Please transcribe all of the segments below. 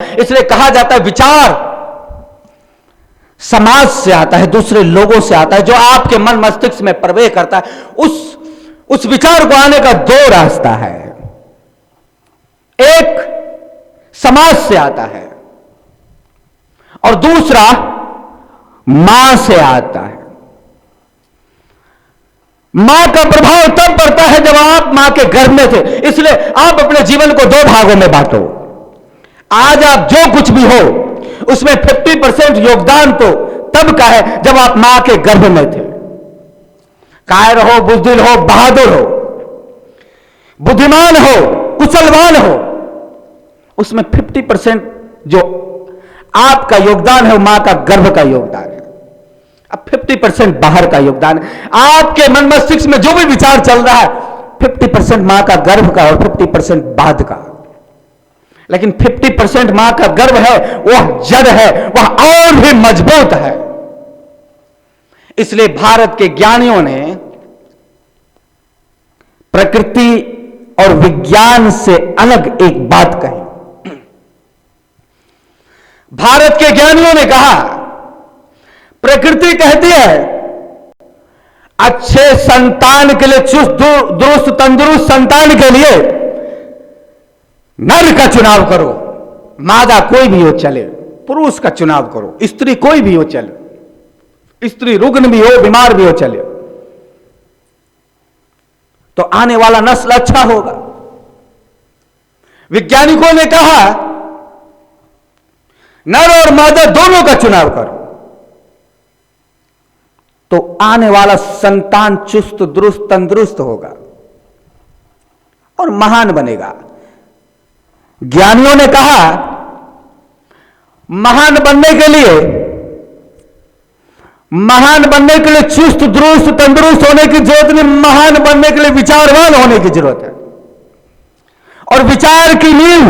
इसलिए कहा जाता है विचार समाज से आता है, दूसरे लोगों से आता है, जो आपके मन मस्तिष्क में प्रवेश करता है। उस विचार को आने का दो रास्ता है। एक समाज से आता है और दूसरा मां से आता है। मां का प्रभाव तब पड़ता है जब आप मां के गर्भ में थे। इसलिए आप अपने जीवन को दो भागों में बांटो। आज आप जो कुछ भी हो उसमें 50% योगदान तो तब का है जब आप मां के गर्भ में थे। कायर हो, बुद्धिल हो, बहादुर हो, बुद्धिमान हो, कुशलवान हो, उसमें 50% जो आपका योगदान है वो मां का गर्भ का योगदान है। अब 50% बाहर का योगदान है। आपके मन मस्तिष्क में जो भी विचार चल रहा है 50% मां का गर्भ का और 50% बाद का। लेकिन 50% मां का गर्भ है, वह जड़ है, वह और भी मजबूत है। इसलिए भारत के ज्ञानियों ने प्रकृति और विज्ञान से अलग एक बात कही। भारत के ज्ञानियों ने कहा, प्रकृति कहती है अच्छे संतान के लिए, चुस्त दुरुस्त तंदुरुस्त संतान के लिए नर का चुनाव करो। मादा कोई भी हो चले, पुरुष का चुनाव करो। स्त्री कोई भी हो चले, स्त्री रुग्ण भी हो, बीमार भी हो चले, तो आने वाला नस्ल अच्छा होगा। वैज्ञानिकों ने कहा नर और मादा दोनों का चुनाव करो तो आने वाला संतान चुस्त दुरुस्त तंदुरुस्त होगा और महान बनेगा। ज्ञानियों ने कहा महान बनने के लिए चुस्त दुरुस्त तंदुरुस्त होने की जरूरत नहीं, महान बनने के लिए विचारवान होने की जरूरत है। और विचार की नींव,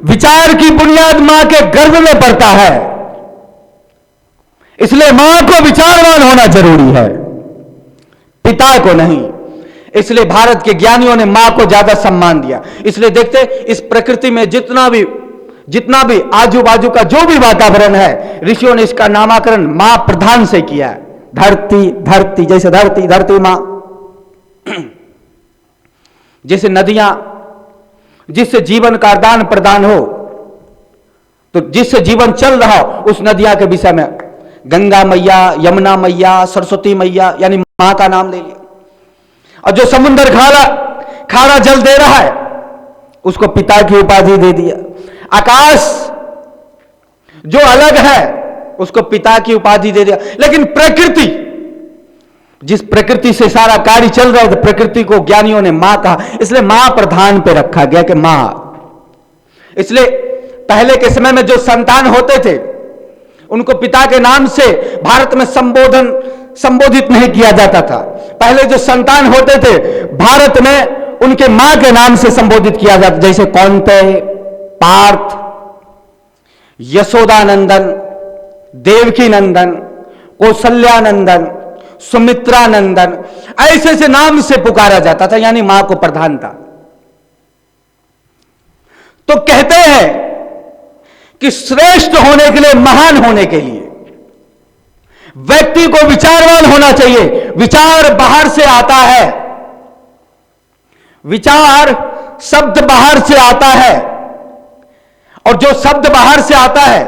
विचार की बुनियाद मां के गर्भ में पड़ता है। इसलिए मां को विचारवान होना जरूरी है, पिता को नहीं। इसलिए भारत के ज्ञानियों ने मां को ज्यादा सम्मान दिया। इसलिए देखते इस प्रकृति में जितना भी आजू बाजू का जो भी वातावरण है, ऋषियों ने इसका नामकरण मां प्रधान से किया है। धरती जैसे धरती मां, जैसे नदियां जिससे जीवन का आदान प्रदान हो, तो जिससे जीवन चल रहा हो उस नदियां के विषय में गंगा मैया, यमुना मैया, सरस्वती मैया, यानी मां का नाम ले लिया। और जो समुद्र खारा जल दे रहा है उसको पिता की उपाधि दे दिया। आकाश जो अलग है उसको पिता की उपाधि दे दिया। लेकिन प्रकृति, जिस प्रकृति से सारा कार्य चल रहा है, तो प्रकृति को ज्ञानियों ने मां कहा। इसलिए मां प्रधान पे रखा गया कि मां। इसलिए पहले के समय में जो संतान होते थे उनको पिता के नाम से भारत में संबोधित नहीं किया जाता था। पहले जो संतान होते थे भारत में उनके मां के नाम से संबोधित किया जाता, जैसे कौंतेय, पार्थ, यशोदानंदन, देवकी नंदन, कौशल्यानंदन, सुमित्रानंदन, ऐसे नाम से पुकारा जाता था, यानी मां को प्रधान था। तो कहते हैं कि श्रेष्ठ होने के लिए, महान होने के लिए व्यक्ति को विचारवान होना चाहिए। विचार बाहर से आता है, विचार शब्द बाहर से आता है, और जो शब्द बाहर से आता है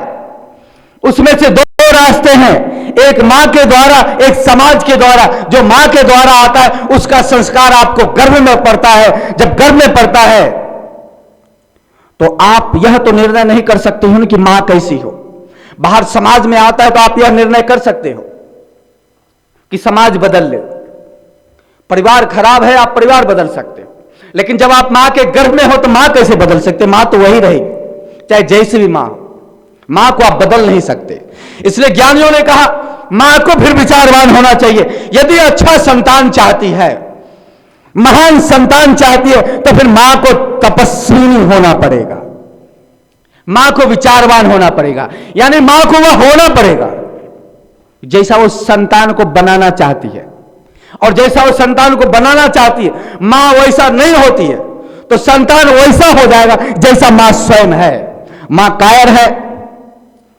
उसमें से दो रास्ते हैं, एक मां के द्वारा, एक समाज के द्वारा। जो मां के द्वारा आता है उसका संस्कार आपको गर्भ में पड़ता है। जब गर्भ में पड़ता है तो आप यह तो निर्णय नहीं कर सकते हो कि मां कैसी हो। बाहर समाज में आता है तो आप यह निर्णय कर सकते हो कि समाज बदल ले। परिवार खराब है, आप परिवार बदल सकते हो, लेकिन जब आप मां के गर्भ में हो तो मां कैसे बदल सकते? मां तो वही रहेगी, चाहे जैसी भी मां हो। मां को आप बदल नहीं सकते। इसलिए ज्ञानियों ने कहा मां को फिर विचारवान होना चाहिए। यदि अच्छा संतान चाहती है, महान संतान चाहती है, तो फिर मां को तपस्विनी होना पड़ेगा, मां को विचारवान होना पड़ेगा, यानी मां को वह होना पड़ेगा जैसा वो संतान को बनाना चाहती है। और जैसा वो संतान को बनाना चाहती है, मां वैसा नहीं होती है तो संतान वैसा हो जाएगा जैसा मां स्वयं है। मां कायर है,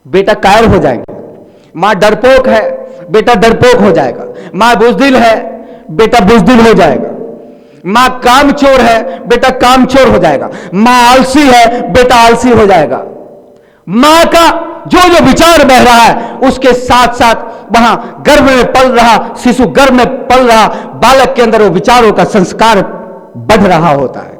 बेटा कायर हो जाएंगे। मां डरपोक है, बेटा डरपोक हो जाएगा। मां बुजदिल है, बेटा बुजदिल हो जाएगा। मां कामचोर है, बेटा कामचोर हो जाएगा। मां आलसी है, बेटा आलसी हो जाएगा। मां का जो जो विचार बह रहा है उसके साथ साथ वहां गर्भ में पल रहा शिशु, गर्भ में पल रहा बालक के अंदर वो विचारों का संस्कार बढ़ रहा होता है।